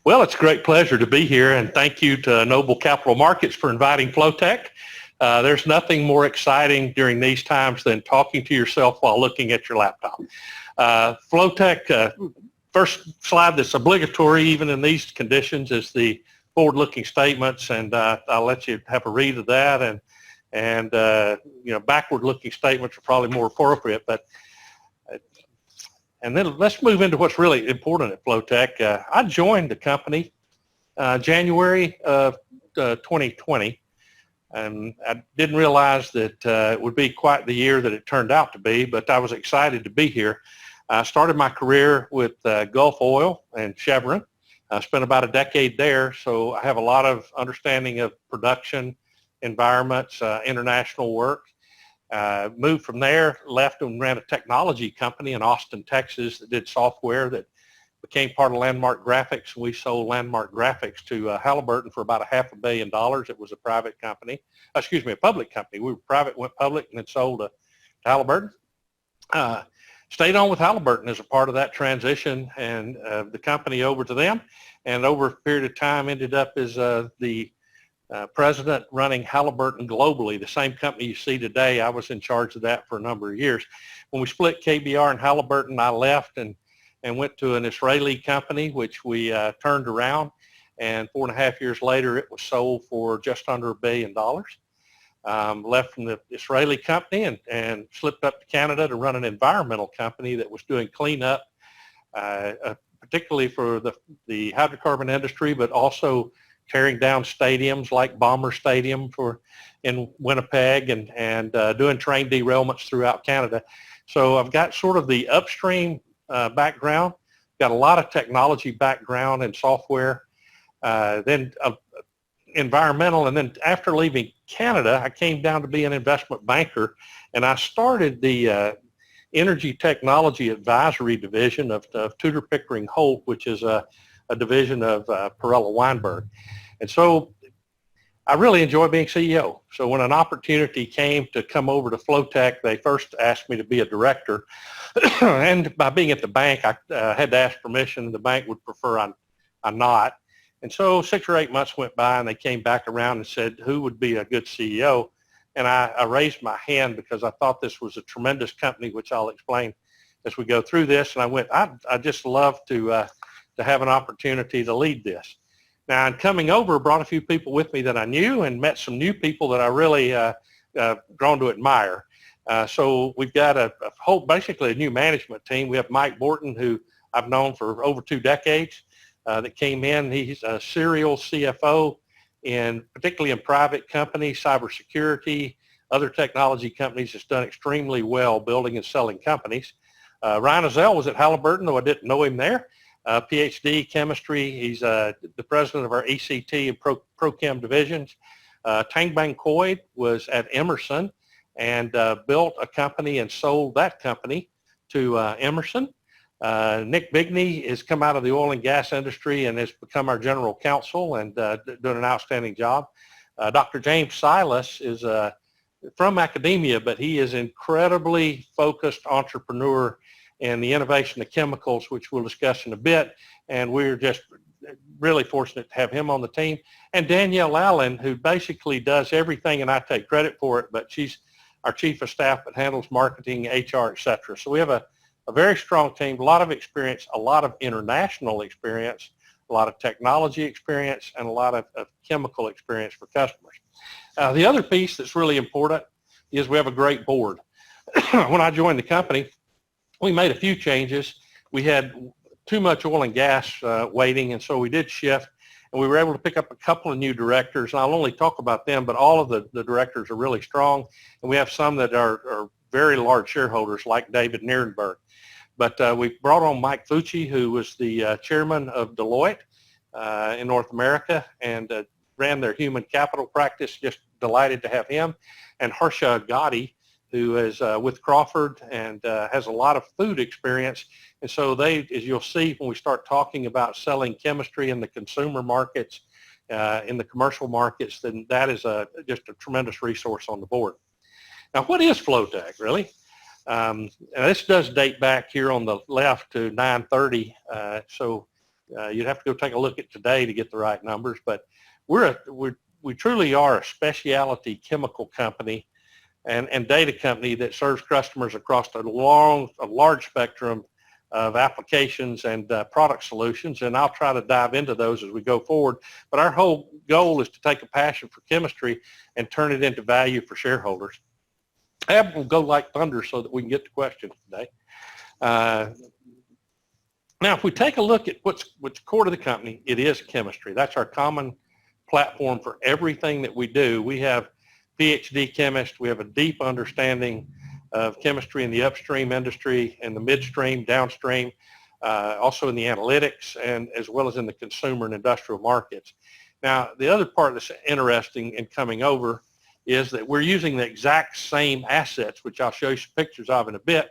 Well, it's a great pleasure to be here, and thank you to Noble Capital Markets for inviting Flotek. There's nothing more exciting during these times than talking to yourself while looking at your laptop. Flotek, first slide that's obligatory even in these conditions is the forward-looking statements, and I'll let you have a read of that, and backward-looking statements are probably more appropriate, but and then let's move into what's really important at Flotek. I joined the company January of 2020, and I didn't realize that it would be quite the year that it turned out to be, but I was excited to be here. I started my career with Gulf Oil and Chevron. I spent about a decade there, so I have a lot of understanding of production, environments, international work. Moved from there, left and ran a technology company in Austin, Texas that did software that became part of Landmark Graphics. We sold Landmark Graphics to Halliburton for about $500 million. It was a private company, a public company. We were private, went public, and then sold to Halliburton. Stayed on with Halliburton as a part of that transition and the company over to them, and over a period of time ended up as the president running Halliburton globally, the same company you see today. I was in charge of that for a number of years. When we split KBR and Halliburton, I left and went to an Israeli company, which we turned around, and 4.5 years later it was sold for just under $1 billion. Left from the Israeli company and slipped up to Canada to run an environmental company that was doing cleanup, particularly for the hydrocarbon industry, but also tearing down stadiums like Bomber Stadium in Winnipeg and doing train derailments throughout Canada. So I've got sort of the upstream background, got a lot of technology background and software, then environmental, and then after leaving Canada, I came down to be an investment banker, and I started the Energy Technology Advisory Division of Tudor Pickering Holt, which is a division of Perella Weinberg. And so I really enjoy being CEO. So when an opportunity came to come over to Flotek, they first asked me to be a director. And by being at the bank, I had to ask permission. The bank would prefer I not. And so 6 or 8 months went by, and they came back around and said, who would be a good CEO? And I raised my hand because I thought this was a tremendous company, which I'll explain as we go through this. And I went, I just love to have an opportunity to lead this. Now, in coming over, brought a few people with me that I knew and met some new people that I really grown to admire. So we've got basically a new management team. We have Mike Borton, who I've known for over 2 decades, that came in. He's a serial CFO, particularly in private companies, cybersecurity, other technology companies. Has done extremely well building and selling companies. Ryan Azell was at Halliburton, though I didn't know him there. PhD chemistry. He's the president of our ECT and ProChem divisions. Tang Bang Khoi was at Emerson and built a company and sold that company to Emerson. Nick Bigney has come out of the oil and gas industry and has become our general counsel and doing an outstanding job. Dr. James Silas is from academia, but he is incredibly focused entrepreneur in the innovation of chemicals, which we'll discuss in a bit. And we're just really fortunate to have him on the team. And Danielle Allen, who basically does everything, and I take credit for it, but she's our chief of staff that handles marketing, HR, et cetera. So we have a very strong team, a lot of experience, a lot of international experience, a lot of technology experience, and a lot of chemical experience for customers. The other piece that's really important is we have a great board. When I joined the company, we made a few changes. We had too much oil and gas weighting, and so we did shift, and we were able to pick up a couple of new directors. And I'll only talk about them, but all of the directors are really strong, and we have some that are very large shareholders like David Nierenberg. But we brought on Mike Fucci, who was the chairman of Deloitte in North America and ran their human capital practice. Just delighted to have him. And Harsha Gotti, who is with Crawford and has a lot of food experience. And so they, as you'll see when we start talking about selling chemistry in the consumer markets, in the commercial markets, then that is just a tremendous resource on the board. Now, what is Flotek, really? And this does date back here on the left to 9/30. So You'd have to go take a look at today to get the right numbers, but we truly are a specialty chemical company and data company that serves customers across a large spectrum of applications and product solutions, and I'll try to dive into those as we go forward. But our whole goal is to take a passion for chemistry and turn it into value for shareholders. Ab will go like thunder so that we can get to questions today. Now, if we take a look at what's core to the company, it is chemistry. That's our common platform for everything that we do. We have PhD chemists. We have a deep understanding of chemistry in the upstream industry and the midstream, downstream, also in the analytics, and as well as in the consumer and industrial markets. Now, the other part that's interesting in coming over is that we're using the exact same assets, which I'll show you some pictures of in a bit,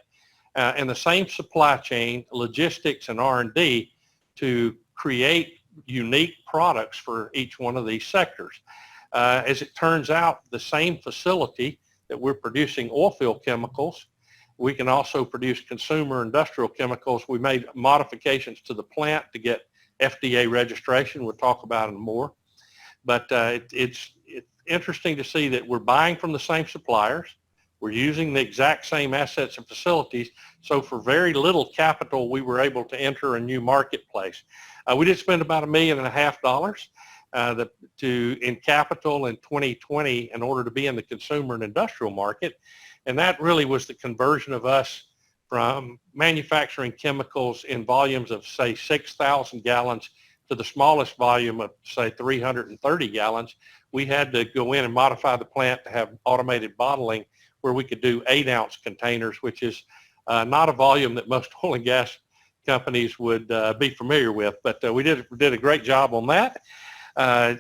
and the same supply chain, logistics, and R&D to create unique products for each one of these sectors. As it turns out, the same facility that we're producing oil field chemicals, we can also produce consumer industrial chemicals. We made modifications to the plant to get FDA registration. We'll talk about it more. But it's interesting to see that we're buying from the same suppliers. We're using the exact same assets and facilities. So for very little capital, we were able to enter a new marketplace. We did spend about $1.5 million in capital in 2020 in order to be in the consumer and industrial market. And that really was the conversion of us from manufacturing chemicals in volumes of, say, 6,000 gallons to the smallest volume of, say, 330 gallons. We had to go in and modify the plant to have automated bottling where we could do 8-ounce containers, which is not a volume that most oil and gas companies would be familiar with. But we did a great job on that.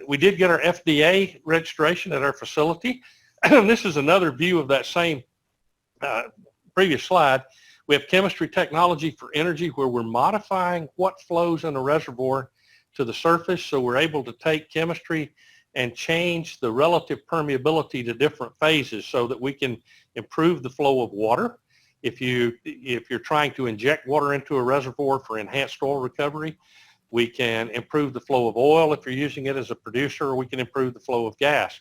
We did get our FDA registration at our facility. This is another view of that same previous slide. We have chemistry technology for energy, where we're modifying what flows in a reservoir to the surface. So we're able to take chemistry and change the relative permeability to different phases so that we can improve the flow of water. If you're trying to inject water into a reservoir for enhanced oil recovery, we can improve the flow of oil. If you're using it as a producer, we can improve the flow of gas.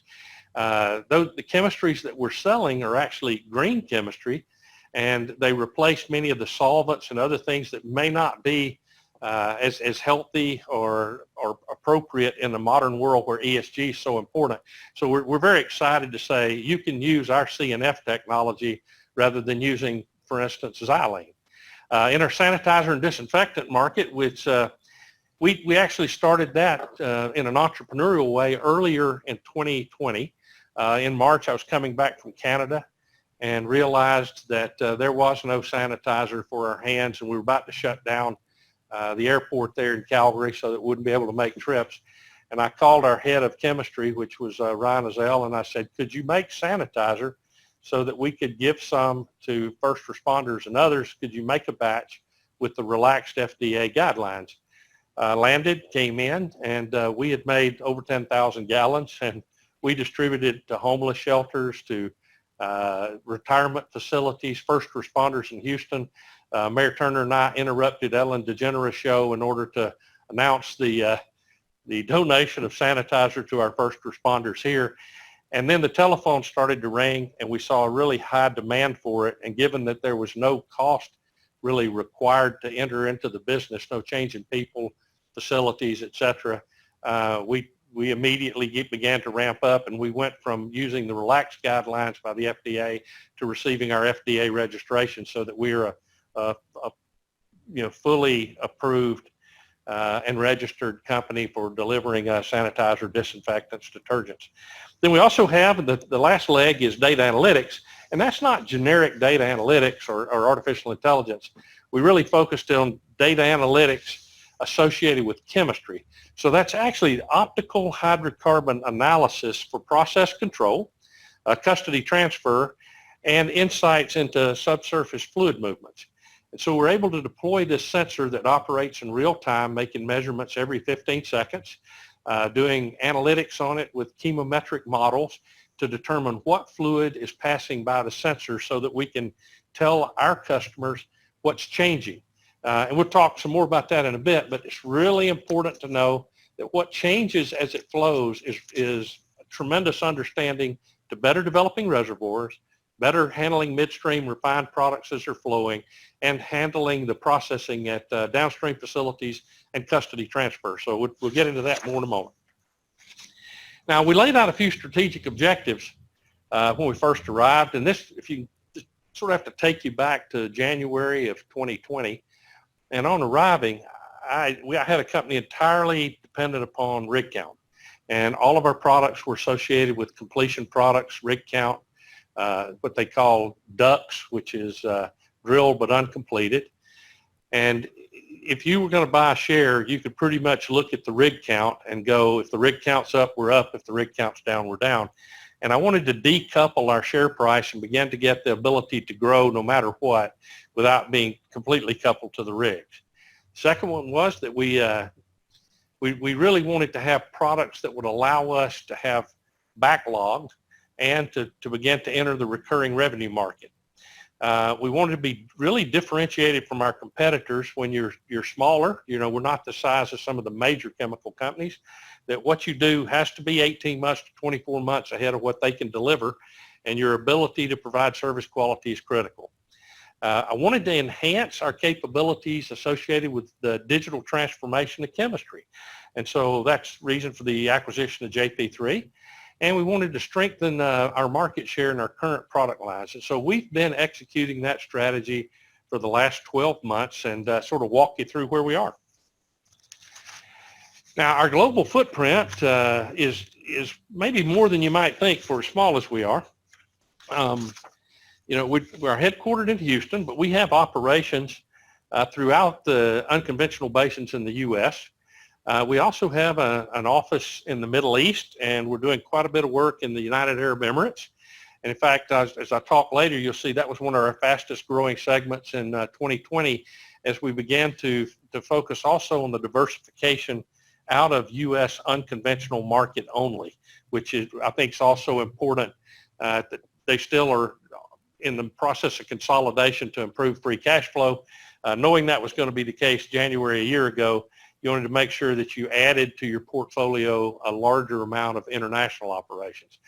The chemistries that we're selling are actually green chemistry, and they replace many of the solvents and other things that may not be as healthy or appropriate in the modern world where ESG is so important. So we're very excited to say you can use our CNF technology rather than using, for instance, xylene. In our sanitizer and disinfectant market, which we actually started that in an entrepreneurial way earlier in 2020. In March, I was coming back from Canada and realized that there was no sanitizer for our hands, and we were about to shut down the airport there in Calgary so that we wouldn't be able to make trips. And I called our head of chemistry, which was Ryan Azell, and I said, could you make sanitizer so that we could give some to first responders and others? Could you make a batch with the relaxed FDA guidelines? Landed, came in, and we had made over 10,000 gallons, and we distributed to homeless shelters, to retirement facilities, first responders in Houston. Mayor Turner and I interrupted Ellen DeGeneres' show in order to announce the donation of sanitizer to our first responders here. And then the telephone started to ring, and we saw a really high demand for it. And given that there was no cost really required to enter into the business, no change in people, facilities, et cetera, we immediately began to ramp up, and we went from using the relaxed guidelines by the FDA to receiving our FDA registration so that we are a fully approved and registered company for delivering sanitizer, disinfectants, detergents. Then we also have the last leg is data analytics, and that's not generic data analytics or artificial intelligence. We really focused on data analytics associated with chemistry. So that's actually optical hydrocarbon analysis for process control, custody transfer, and insights into subsurface fluid movements. And so we're able to deploy this sensor that operates in real time, making measurements every 15 seconds, doing analytics on it with chemometric models to determine what fluid is passing by the sensor so that we can tell our customers what's changing. And we'll talk some more about that in a bit, but it's really important to know that what changes as it flows is a tremendous understanding to better developing reservoirs, better handling midstream refined products as they're flowing, and handling the processing at downstream facilities and custody transfer. So we'll get into that more in a moment. Now, we laid out a few strategic objectives when we first arrived, and this, if you sort of have to take you back to January of 2020, and on arriving, I had a company entirely dependent upon rig count, and all of our products were associated with completion products, rig count, what they call DUCs, which is drilled but uncompleted. And if you were going to buy a share, you could pretty much look at the rig count and go, if the rig count's up, we're up. If the rig count's down, we're down. And I wanted to decouple our share price and begin to get the ability to grow no matter what without being completely coupled to the rigs. Second one was that we really wanted to have products that would allow us to have backlog and to begin to enter the recurring revenue market. We wanted to be really differentiated from our competitors. When you're smaller, we're not the size of some of the major chemical companies, that what you do has to be 18 months to 24 months ahead of what they can deliver, and your ability to provide service quality is critical. I wanted to enhance our capabilities associated with the digital transformation of chemistry. And so that's the reason for the acquisition of JP3. And we wanted to strengthen our market share in our current product lines. And so we've been executing that strategy for the last 12 months and sort of walk you through where we are. Now, our global footprint is maybe more than you might think for as small as we are. We're headquartered in Houston, but we have operations throughout the unconventional basins in the U.S. We also have an office in the Middle East, and we're doing quite a bit of work in the United Arab Emirates. And in fact, as I talk later, you'll see that was one of our fastest growing segments in 2020 as we began to focus also on the diversification out of U.S. unconventional market only, which is, I think, is also important that they still are in the process of consolidation to improve free cash flow. Knowing that was going to be the case January a year ago, you wanted to make sure that you added to your portfolio a larger amount of international operations.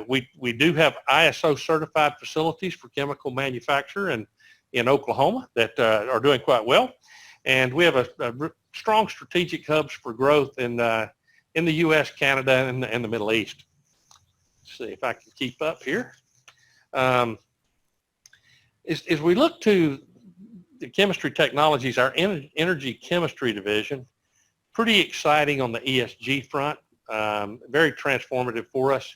We do have ISO certified facilities for chemical manufacture in Oklahoma that are doing quite well. And we have a strong strategic hubs for growth in the U.S., Canada, and the Middle East. Let's see if I can keep up here. As we look to the chemistry technologies, our energy chemistry division, pretty exciting on the ESG front, very transformative for us.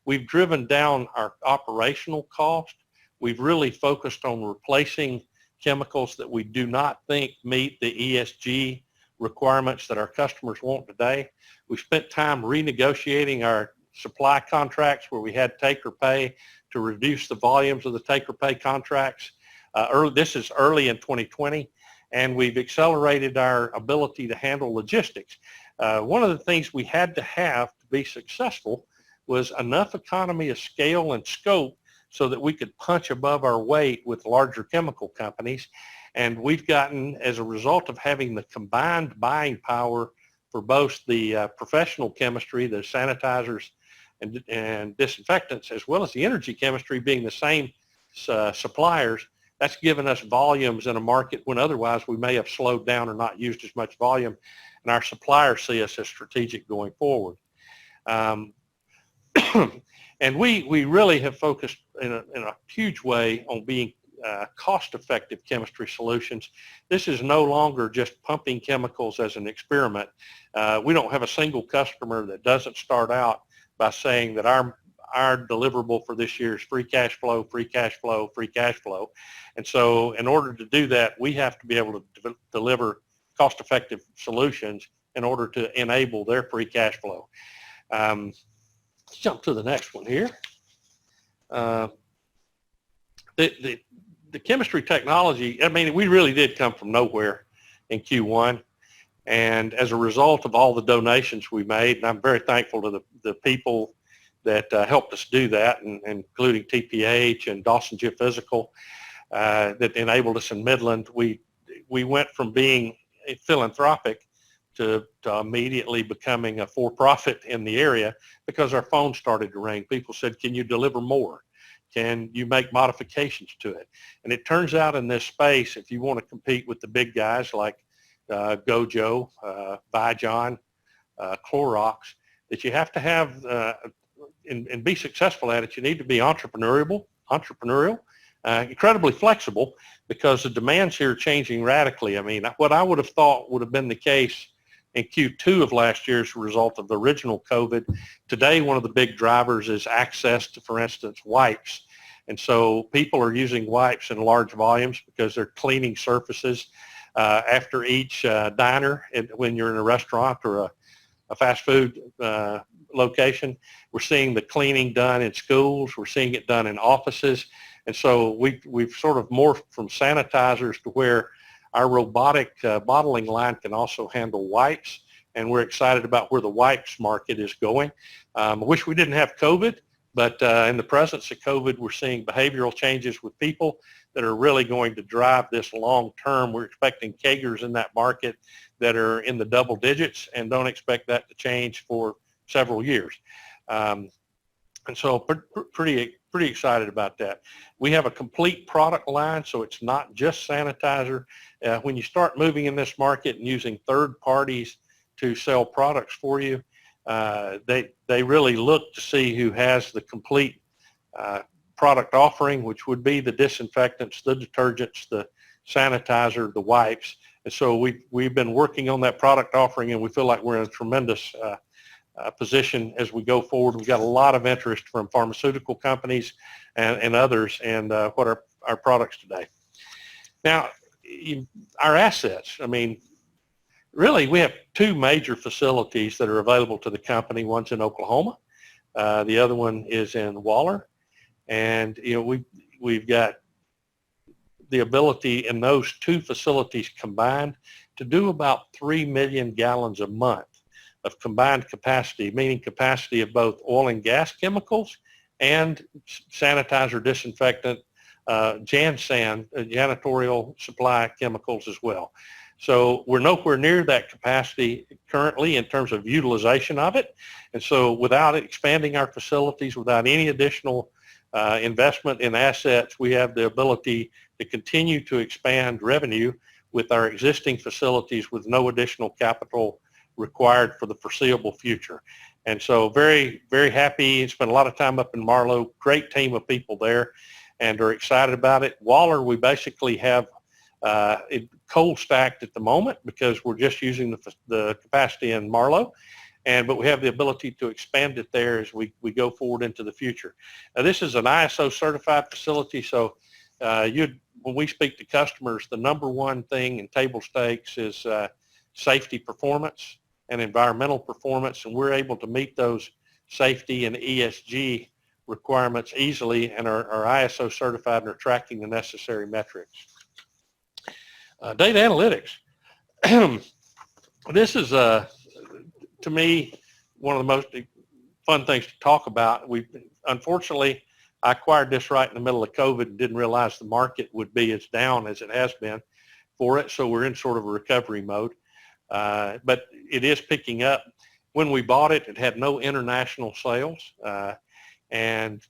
We've driven down our operational cost. We've really focused on replacing chemicals that we do not think meet the ESG requirements that our customers want today. We spent time renegotiating our supply contracts where we had take or pay to reduce the volumes of the take or pay contracts. This is early in 2020, and we've accelerated our ability to handle logistics. One of the things we had to have to be successful was enough economy of scale and scope so that we could punch above our weight with larger chemical companies. And we've gotten, as a result of having the combined buying power for both the professional chemistry, the sanitizers and disinfectants, as well as the energy chemistry being the same suppliers, that's given us volumes in a market when otherwise we may have slowed down or not used as much volume. And our suppliers see us as strategic going forward. And we really have focused in a huge way on being cost-effective chemistry solutions. This is no longer just pumping chemicals as an experiment. We don't have a single customer that doesn't start out by saying that our deliverable for this year is free cash flow, free cash flow, free cash flow. And so in order to do that, we have to be able to deliver cost-effective solutions in order to enable their free cash flow. Let's jump to the next one here. The chemistry technology, I mean, we really did come from nowhere in Q1. And as a result of all the donations we made, and I'm very thankful to the people that helped us do that, and including TPH and Dawson Geophysical, that enabled us in Midland. we went from being philanthropic to immediately becoming a for-profit in the area because our phone started to ring. People said, can you deliver more? Can you make modifications to it? And it turns out in this space, if you want to compete with the big guys like Gojo, Vijon, Clorox, that you have to have and be successful at it, you need to be entrepreneurial, incredibly flexible, because the demands here are changing radically. I mean, what I would have thought would have been the case in Q2 of last year as a result of the original COVID. Today, one of the big drivers is access to, for instance, wipes. And so people are using wipes in large volumes because they're cleaning surfaces after each diner when you're in a restaurant or a fast food location. We're seeing the cleaning done in schools. We're seeing it done in offices. And so we've sort of morphed from sanitizers to where our robotic bottling line can also handle wipes, and we're excited about where the wipes market is going. I wish we didn't have COVID, but in the presence of COVID, we're seeing behavioral changes with people that are really going to drive this long term. We're expecting CAGRs in that market that are in the double digits, and don't expect that to change for several years. And so pretty excited about that. We have a complete product line, so it's not just sanitizer. When you start moving in this market and using third parties to sell products for you, they really look to see who has the complete product offering, which would be the disinfectants, the detergents, the sanitizer, the wipes. And so we've been working on that product offering, and we feel like we're in a tremendous position as we go forward. We've got a lot of interest from pharmaceutical companies and others, and what are our products today. Now, our assets, I mean, really we have two major facilities that are available to the company. One's in Oklahoma. The other one is in Waller. And, you know, we've got the ability in those two facilities combined to do about 3 million gallons a month of combined capacity, meaning capacity of both oil and gas chemicals and sanitizer, disinfectant, janitorial supply chemicals as well. So we're nowhere near that capacity currently in terms of utilization of it. And so without expanding our facilities, without any additional investment in assets, we have the ability to continue to expand revenue with our existing facilities with no additional capital required for the foreseeable future. And so very, very happy. Spent a lot of time up in Marlow, great team of people there, and are excited about it. Waller, we basically have it cold stacked at the moment because we're just using the capacity in Marlow, but we have the ability to expand it there as we go forward into the future. Now, this is an ISO certified facility, so when we speak to customers, the number one thing in table stakes is safety performance and environmental performance, and we're able to meet those safety and ESG requirements easily, and are ISO certified and are tracking the necessary metrics. Data analytics. This is, to me, one of the most fun things to talk about. Unfortunately, I acquired this right in the middle of COVID and didn't realize the market would be as down as it has been for it, so we're in sort of a recovery mode. But it is picking up. When we bought it, it had no international sales, and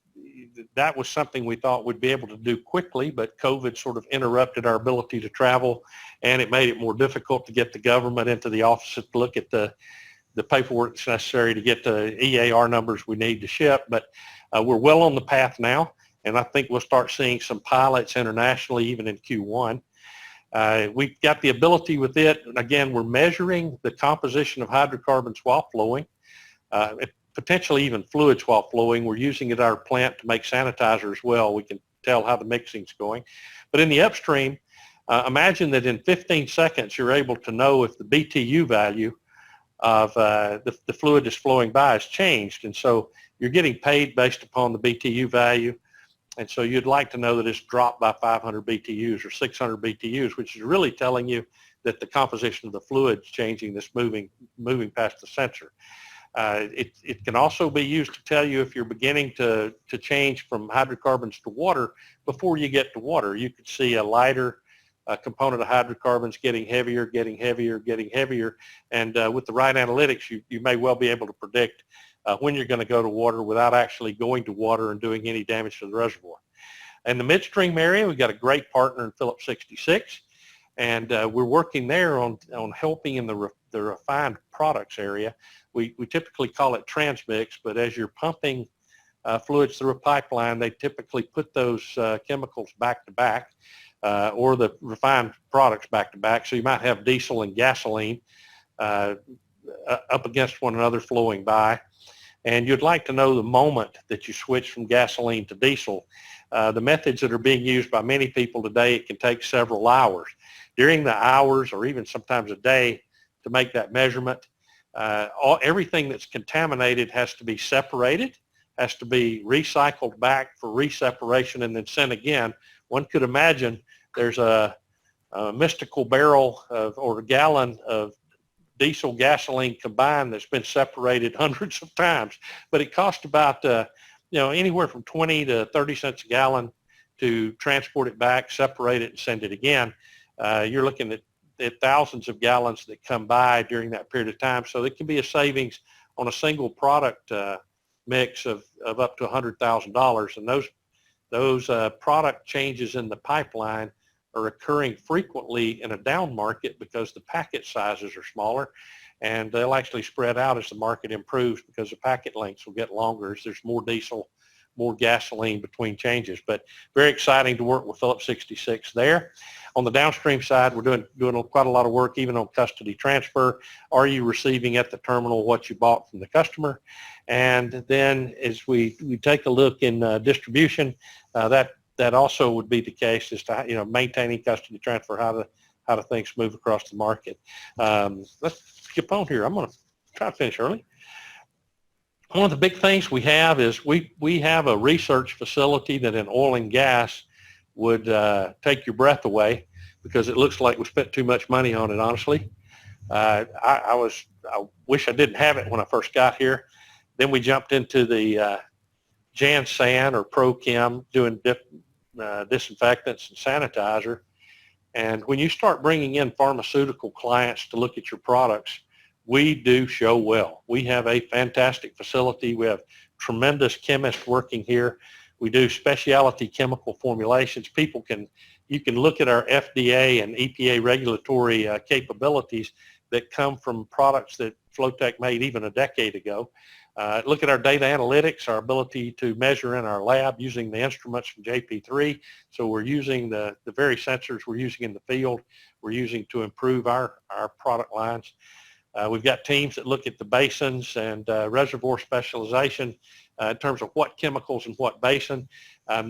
that was something we thought we'd be able to do quickly, but COVID sort of interrupted our ability to travel, and it made it more difficult to get the government into the offices to look at the paperwork that's necessary to get the EAR numbers we need to ship. But we're well on the path now, and I think we'll start seeing some pilots internationally even in Q1. We've got the ability with it. Again, we're measuring the composition of hydrocarbons while flowing, potentially even fluids while flowing. We're using it at our plant to make sanitizer as well. We can tell how the mixing's going. But in the upstream, imagine that in 15 seconds you're able to know if the BTU value of the fluid that's flowing by has changed. And so you're getting paid based upon the BTU value. And so you'd like to know that it's dropped by 500 BTUs or 600 BTUs, which is really telling you that the composition of the fluid is changing, that's moving past the sensor. It can also be used to tell you if you're beginning to change from hydrocarbons to water before you get to water. You could see a lighter component of hydrocarbons getting heavier, getting heavier, getting heavier. And with the right analytics, you may well be able to predict when you're going to go to water without actually going to water and doing any damage to the reservoir. In the midstream area, we've got a great partner in Phillips 66, and we're working there on helping in the refined products area. We typically call it transmix, but as you're pumping fluids through a pipeline, they typically put those chemicals back to back, or the refined products back to back. So you might have diesel and gasoline up against one another flowing by. And you'd like to know the moment that you switch from gasoline to diesel. The methods that are being used by many people today, it can take several hours. During the hours or even sometimes a day to make that measurement, everything that's contaminated has to be separated, has to be recycled back for reseparation and then sent again. One could imagine there's a mystical barrel or a gallon of diesel gasoline combined that's been separated hundreds of times, but it costs about anywhere from 20 to 30 cents a gallon to transport it back, separate it, and send it again. You're looking at thousands of gallons that come by during that period of time, so it can be a savings on a single product mix of up to $100,000, and those product changes in the pipeline are occurring frequently in a down market because the packet sizes are smaller, and they'll actually spread out as the market improves because the packet lengths will get longer as there's more diesel, more gasoline between changes. But very exciting to work with Phillips 66 there. On the downstream side, we're doing quite a lot of work even on custody transfer. Are you receiving at the terminal what you bought from the customer? And then as we take a look in distribution, that also would be the case as to maintaining custody transfer, how do things move across the market. Let's skip on here. I'm going to try to finish early. One of the big things we have is we have a research facility that in oil and gas would take your breath away because it looks like we spent too much money on it, honestly. I wish I didn't have it when I first got here. Then we jumped into the Jansan or ProChem doing disinfectants and sanitizer. And when you start bringing in pharmaceutical clients to look at your products, we do show well. We have a fantastic facility. We have tremendous chemists working here. We do specialty chemical formulations. You can look at our FDA and EPA regulatory capabilities that come from products that Flotek made even a decade ago. Look at our data analytics, our ability to measure in our lab using the instruments from JP3. So we're using the very sensors we're using in the field, we're using to improve our product lines. We've got teams that look at the basins and reservoir specialization in terms of what chemicals and what basin.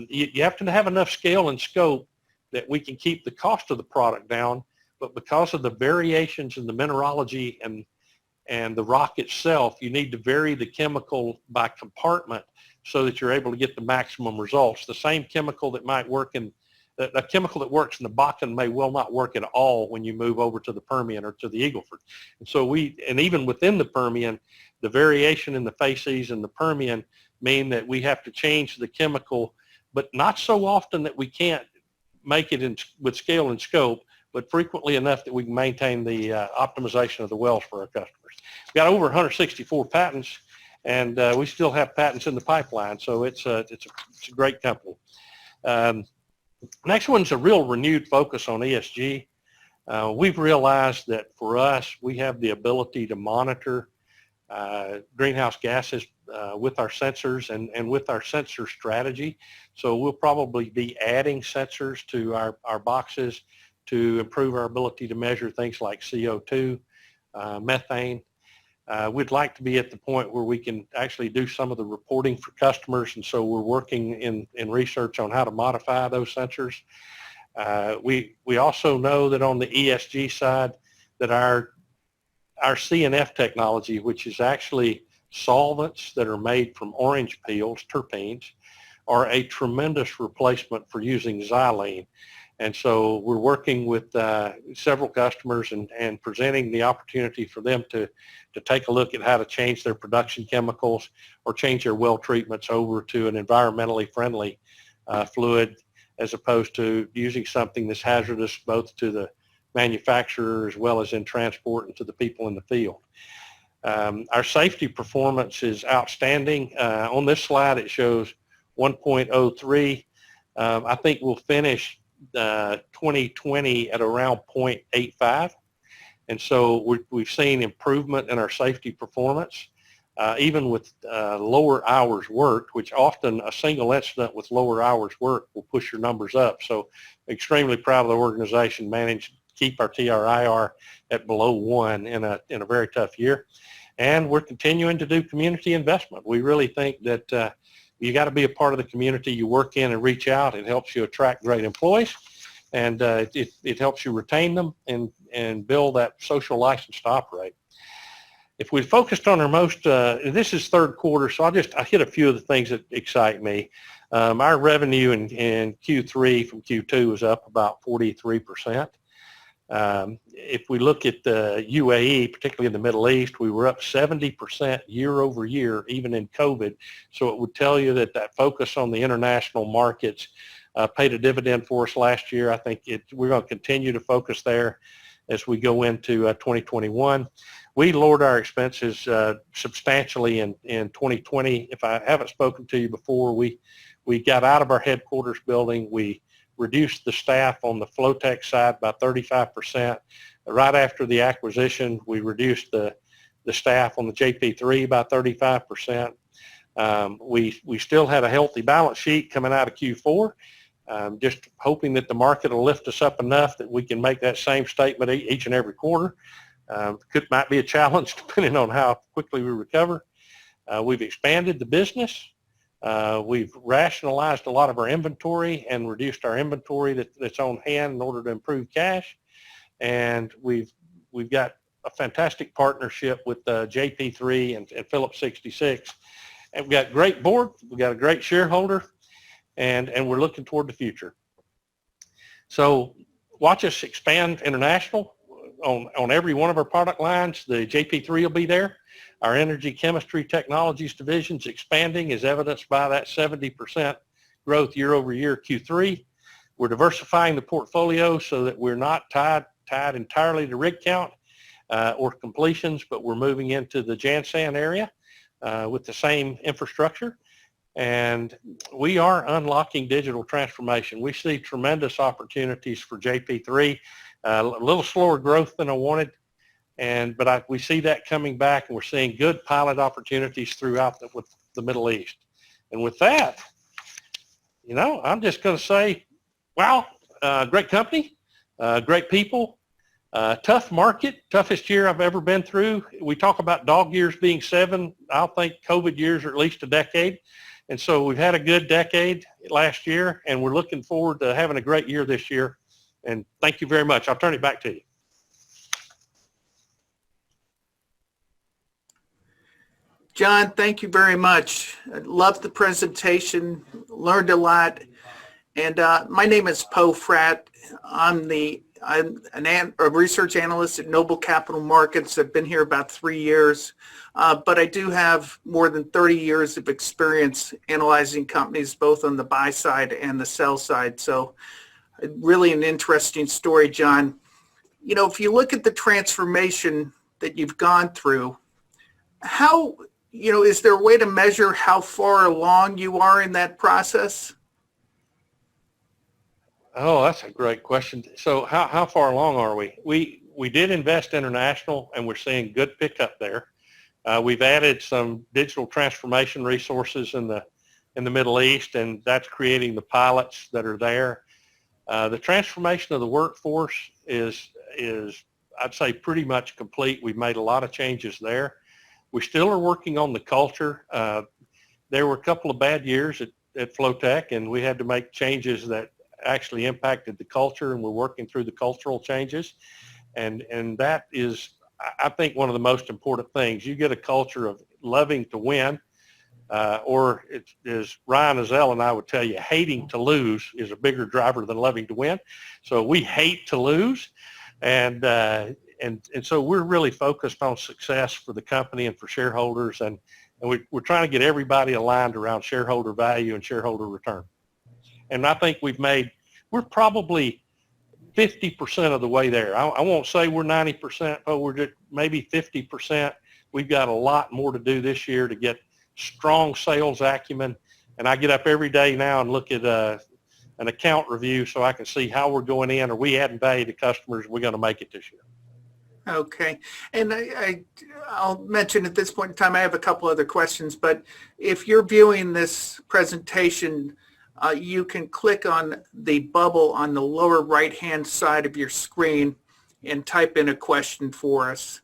You have to have enough scale and scope that we can keep the cost of the product down, but because of the variations in the mineralogy and the rock itself, you need to vary the chemical by compartment so that you're able to get the maximum results. The same chemical that might work a chemical that works in the Bakken may well not work at all when you move over to the Permian or to the Eagle Ford. And so and even within the Permian, the variation in the facies in the Permian mean that we have to change the chemical, but not so often that we can't make it with scale and scope, but frequently enough that we can maintain the optimization of the wells for our customers. We've got over 164 patents, and we still have patents in the pipeline, so it's a great company. Next one's a real renewed focus on ESG. We've realized that for us, we have the ability to monitor greenhouse gases with our sensors and with our sensor strategy. So we'll probably be adding sensors to our boxes to improve our ability to measure things like CO2, methane. We'd like to be at the point where we can actually do some of the reporting for customers, and so we're working in research on how to modify those sensors. We also know that on the ESG side that our CNF technology, which is actually solvents that are made from orange peels, terpenes, are a tremendous replacement for using xylene. And so we're working with several customers and presenting the opportunity for them to take a look at how to change their production chemicals or change their well treatments over to an environmentally friendly fluid as opposed to using something that's hazardous both to the manufacturer as well as in transport and to the people in the field. Our safety performance is outstanding. On this slide, it shows 1.03. I think we'll finish 2020 at around 0.85. And so we've seen improvement in our safety performance, even with lower hours worked, which often a single incident with lower hours worked will push your numbers up. So extremely proud of the organization managed to keep our TRIR at below 1 in a very tough year. And we're continuing to do community investment. We really think that you got to be a part of the community you work in and reach out. It helps you attract great employees, and it helps you retain them and build that social license to operate. If we focused on our most, this is third quarter, so I hit a few of the things that excite me. Our revenue in Q3 from Q2 was up about 43%. If we look at the UAE, particularly in the Middle East, we were up 70% year over year, even in COVID. So it would tell you that focus on the international markets paid a dividend for us last year. I think we're going to continue to focus there as we go into 2021. We lowered our expenses substantially in 2020. If I haven't spoken to you before, we got out of our headquarters building. We reduced the staff on the Flotek side by 35%. Right after the acquisition, we reduced the staff on the JP3 by 35%. We still had a healthy balance sheet coming out of Q4, just hoping that the market will lift us up enough that we can make that same statement each and every quarter. Might be a challenge depending on how quickly we recover. We've expanded the business. We've rationalized a lot of our inventory and reduced our inventory that's on hand in order to improve cash. And we've got a fantastic partnership with JP3 and Phillips 66. And we've got a great board. We've got a great shareholder, and we're looking toward the future. So watch us expand international on every one of our product lines. The JP3 will be there. Our energy chemistry technologies division's expanding, as evidenced by that 70% growth year over year Q3. We're diversifying the portfolio so that we're not tied entirely to rig count or completions, but we're moving into the Jansan area with the same infrastructure. And we are unlocking digital transformation. We see tremendous opportunities for JP3, a little slower growth than I wanted. But we see that coming back, and we're seeing good pilot opportunities throughout the Middle East. And with that, I'm just going to say, wow, great company, great people, tough market, toughest year I've ever been through. We talk about dog years being 7. I'll think COVID years are at least a decade. And so we've had a good decade last year, and we're looking forward to having a great year this year. And thank you very much. I'll turn it back to you. John, thank you very much. I loved the presentation, learned a lot. And my name is Fratt. I'm a research analyst at Noble Capital Markets. I've been here about 3 years, but I do have more than 30 years of experience analyzing companies, both on the buy side and the sell side. So really an interesting story, John. If you look at the transformation that you've gone through, is there a way to measure how far along you are in that process? Oh, that's a great question. So how far along are we? We did invest international, and we're seeing good pickup there. We've added some digital transformation resources in the Middle East, and that's creating the pilots that are there. The transformation of the workforce is I'd say pretty much complete. We've made a lot of changes there. We still are working on the culture. There were a couple of bad years at Flotek, and we had to make changes that actually impacted the culture, and we're working through the cultural changes. And that is, I think, one of the most important things. You get a culture of loving to win, or as Ryan Azell and I would tell you, hating to lose is a bigger driver than loving to win. So we hate to lose, and so we're really focused on success for the company and for shareholders, and we're trying to get everybody aligned around shareholder value and shareholder return. And I think we're probably 50% of the way there. I won't say we're 90%, but we're just maybe 50%. We've got a lot more to do this year to get strong sales acumen. And I get up every day now and look at an account review so I can see how we're going in. Are we adding value to customers? We're going to make it this year. Okay. And I'll mention at this point in time, I have a couple other questions, but if you're viewing this presentation, you can click on the bubble on the lower right-hand side of your screen and type in a question for us.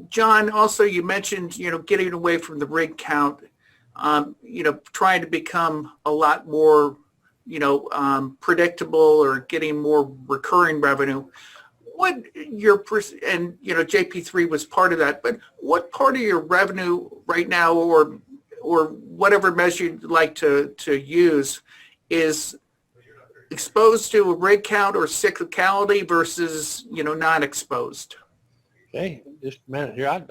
John, also you mentioned, getting away from the rig count, trying to become a lot more, predictable or getting more recurring revenue. What and JP3 was part of that, but what part of your revenue right now, or whatever measure you'd like to use, is exposed to a rig count or cyclicality versus not exposed? Okay, just a minute here.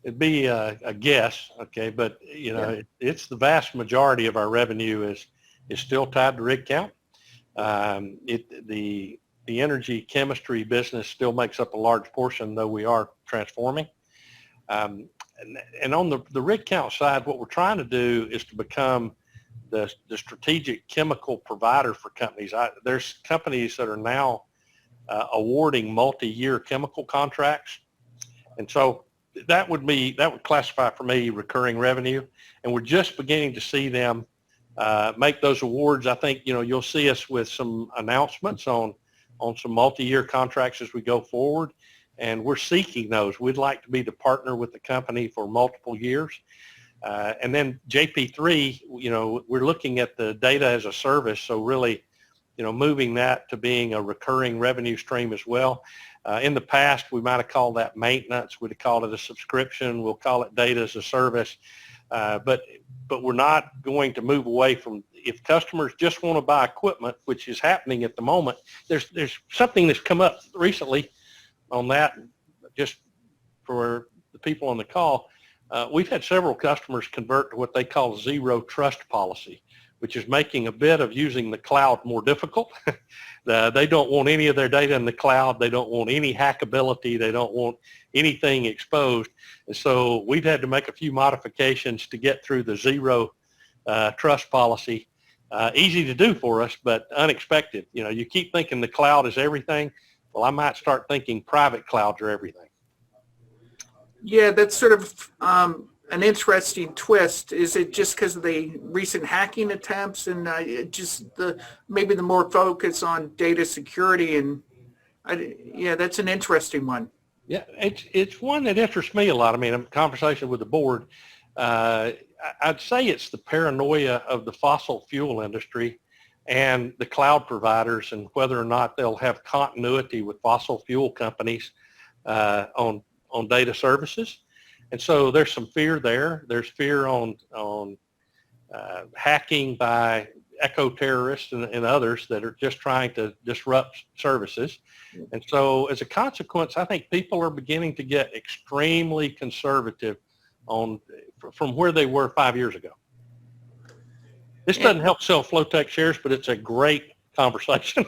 It'd be a guess, okay, but it's the vast majority of our revenue is still tied to rig count. The energy chemistry business still makes up a large portion, though we are transforming. And on the rig count side, what we're trying to do is to become the strategic chemical provider for companies. There's companies that are now awarding multi-year chemical contracts, and so that would classify for me recurring revenue. And we're just beginning to see them make those awards. I think you'll see us with some announcements on some multi-year contracts as we go forward, and we're seeking those. We'd like to be the partner with the company for multiple years. And then JP3, we're looking at the data as a service, so really, moving that to being a recurring revenue stream as well. In the past, we might have called that maintenance. We'd have called it a subscription. We'll call it data as a service. But we're not going to move away from, if customers just want to buy equipment, which is happening at the moment. There's something that's come up recently on that, just for the people on the call. We've had several customers convert to what they call zero trust policy, which is making a bit of using the cloud more difficult. They don't want any of their data in the cloud. They don't want any hackability. They don't want anything exposed. And so we've had to make a few modifications to get through the zero trust policy. Easy to do for us, but unexpected. You keep thinking the cloud is everything. Well, I might start thinking private clouds are everything. Yeah, that's sort of an interesting twist. Is it just because of the recent hacking attempts and maybe the more focus on data security? And that's an interesting one. Yeah, it's one that interests me a lot. I mean, in conversation with the board, I'd say it's the paranoia of the fossil fuel industry and the cloud providers, and whether or not they'll have continuity with fossil fuel companies on data services. And so there's some fear there. There's fear on hacking by eco-terrorists and others that are just trying to disrupt services. And so as a consequence, I think people are beginning to get extremely conservative from where they were 5 years ago. This doesn't help sell Flotek shares, but it's a great conversation.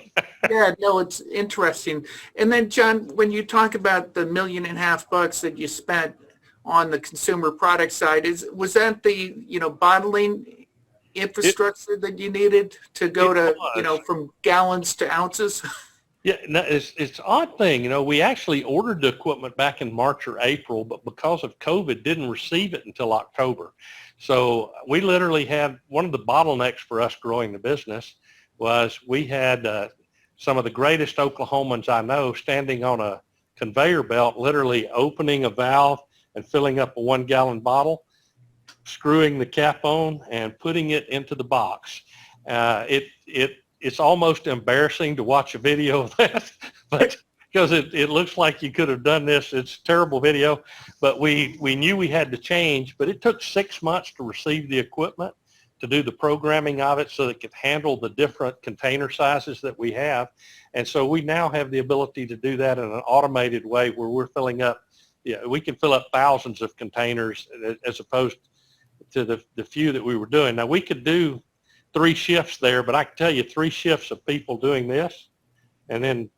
Yeah, no, it's interesting. And then, John, when you talk about the $1.5 million that you spent on the consumer product side, was that the bottling infrastructure that you needed to go to from gallons to ounces? Yeah, no, it's an odd thing. We actually ordered the equipment back in March or April, but because of COVID, didn't receive it until October. So we literally had one of the bottlenecks for us growing the business was we had some of the greatest Oklahomans I know standing on a conveyor belt, literally opening a valve and filling up a 1 gallon bottle, screwing the cap on and putting it into the box. It's almost embarrassing to watch a video of that, but because it looks like you could have done this. It's a terrible video, but we knew we had to change, but it took 6 months to receive the equipment, to do the programming of it so that it could handle the different container sizes that we have. And so we now have the ability to do that in an automated way where we're filling up, we can fill up thousands of containers as opposed to the few that we were doing. Now we could do 3 shifts there, but I can tell you 3 shifts of people doing this, and then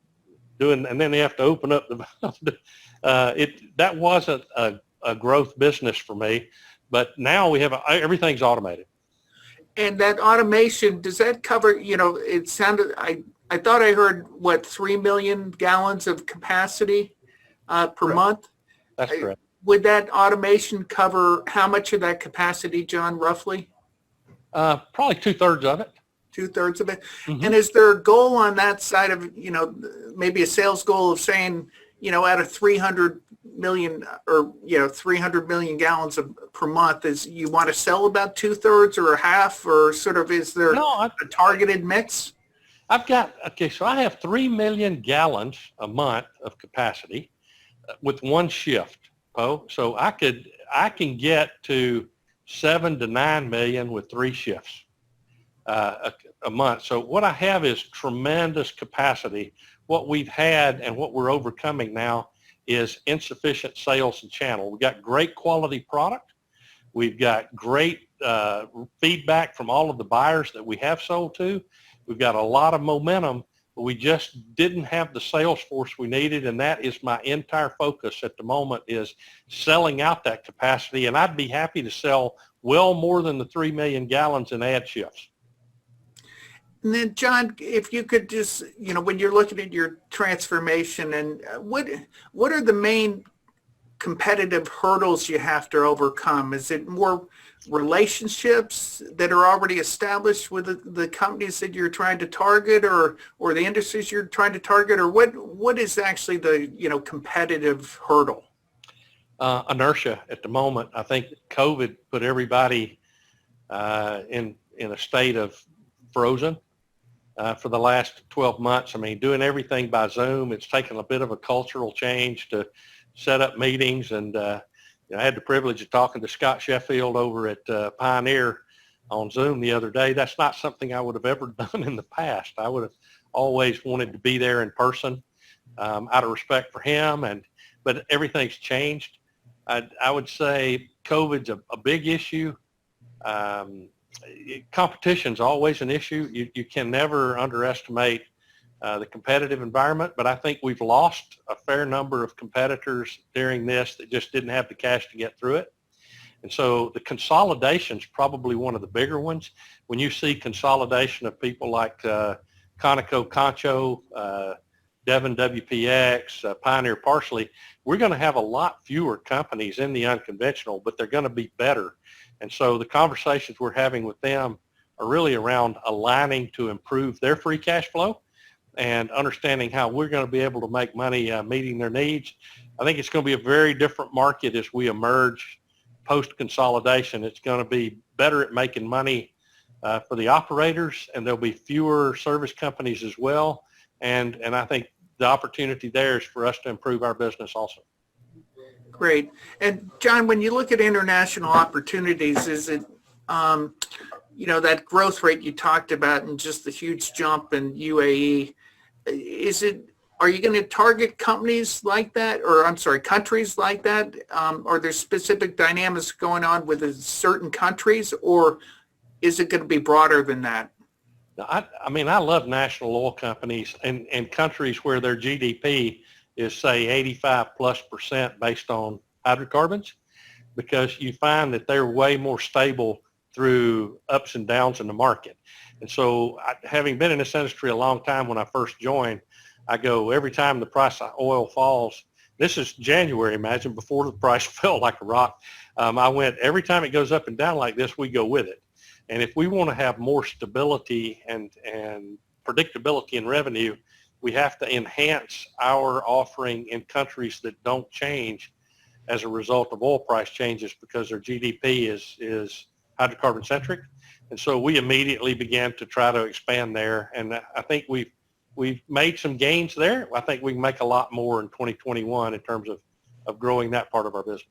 they have to open up the. That wasn't a growth business for me, but now we have everything's automated. And that automation, does that cover, it sounded, I thought I heard, 3 million gallons of capacity per month? That's correct. Would that automation cover how much of that capacity, John, roughly? Probably 2/3 of it. 2/3 of it? Mm-hmm. And is there a goal on that side of, maybe a sales goal of saying, out of 300 million or 300 million gallons per month, is you want to sell about 2/3 or a half, or sort of, is there a targeted mix? So I have 3 million gallons a month of capacity with 1 shift, Poe. So I can get to 7 to 9 million with 3 shifts a month. So what I have is tremendous capacity. What we've had and what we're overcoming now is insufficient sales and channel. We've got great quality product. We've got great feedback from all of the buyers that we have sold to. We've got a lot of momentum, but we just didn't have the sales force we needed, and that is my entire focus at the moment, is selling out that capacity, and I'd be happy to sell well more than the 3 million gallons and add shifts. And then, John, if you could just, when you're looking at your transformation, and what are the main competitive hurdles you have to overcome? Is it more relationships that are already established with the companies that you're trying to target, or the industries you're trying to target, or what is actually the competitive hurdle? Inertia at the moment. I think COVID put everybody in a state of frozen for the last 12 months. I mean, doing everything by Zoom, it's taken a bit of a cultural change to set up meetings, and I had the privilege of talking to Scott Sheffield over at Pioneer on Zoom the other day. That's not something I would have ever done in the past. I would have always wanted to be there in person out of respect for him, but everything's changed. I would say COVID's a big issue. Competition's always an issue. You can never underestimate the competitive environment, but I think we've lost a fair number of competitors during this that just didn't have the cash to get through it. And so the consolidation's probably one of the bigger ones. When you see consolidation of people like Conoco Concho, Devon WPX, Pioneer Parsley, we're going to have a lot fewer companies in the unconventional, but they're going to be better. And so the conversations we're having with them are really around aligning to improve their free cash flow and understanding how we're going to be able to make money meeting their needs. I think it's going to be a very different market as we emerge post-consolidation. It's going to be better at making money for the operators, and there'll be fewer service companies as well. And I think the opportunity there is for us to improve our business also. Great. And John, when you look at international opportunities, is it, that growth rate you talked about and just the huge jump in UAE, are you going to target companies like that, or countries like that? Are there specific dynamics going on with certain countries, or is it going to be broader than that? I mean, I love national oil companies and countries where their GDP is, say, 85+% based on hydrocarbons, because you find that they're way more stable through ups and downs in the market. And so having been in this industry a long time, when I first joined, I go, every time the price of oil falls, this is January, imagine, before the price fell like a rock, I went, every time it goes up and down like this, we go with it. And if we want to have more stability and predictability in revenue, we have to enhance our offering in countries that don't change as a result of oil price changes, because their GDP is hydrocarbon centric. And so we immediately began to try to expand there. And I think we've made some gains there. I think we can make a lot more in 2021 in terms of growing that part of our business.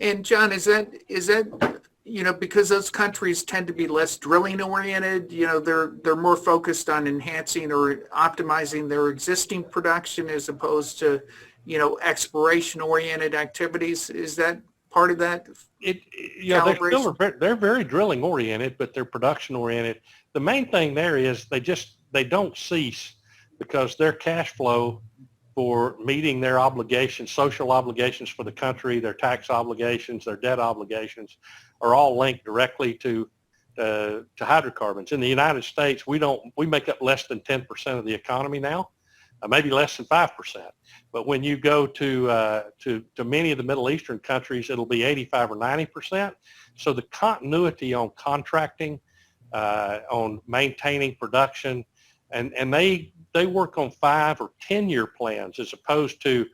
And John, is that because those countries tend to be less drilling oriented, they're more focused on enhancing or optimizing their existing production as opposed to, exploration oriented activities. Is that part of that? Yeah, they're very drilling oriented, but they're production oriented. The main thing there is they don't cease because their cash flow for meeting their obligations, social obligations for the country, their tax obligations, their debt obligations, are all linked directly to hydrocarbons. In the United States, we make up less than 10% of the economy now, maybe less than 5%. But when you go to many of the Middle Eastern countries, it'll be 85 or 90%. So the continuity on contracting, on maintaining production, and they work on 5 or 10-year plans as opposed to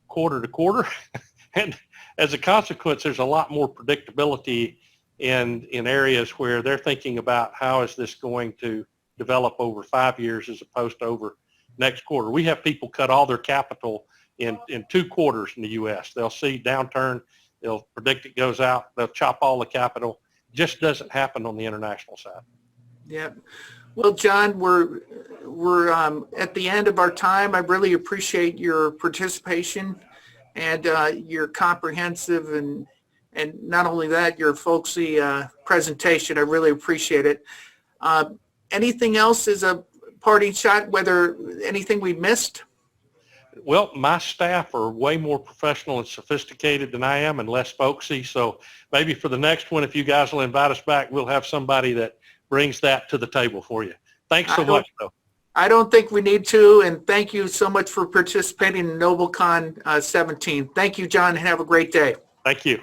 quarter to quarter. And as a consequence, there's a lot more predictability in areas where they're thinking about how is this going to develop over 5 years as opposed to over next quarter. We have people cut all their capital in 2 quarters in the U.S. They'll see downturn, they'll predict it goes out, they'll chop all the capital. Just doesn't happen on the international side. Yeah. Well, John, we're at the end of our time. I really appreciate your participation and your comprehensive and not only that, your folksy presentation. I really appreciate it. Anything else as a parting shot, whether anything we missed? Well, my staff are way more professional and sophisticated than I am and less folksy. So maybe for the next one, if you guys will invite us back, we'll have somebody that brings that to the table for you. Thanks so much, though. I don't think we need to, and thank you so much for participating in NobleCon 17. Thank you, John, and have a great day. Thank you.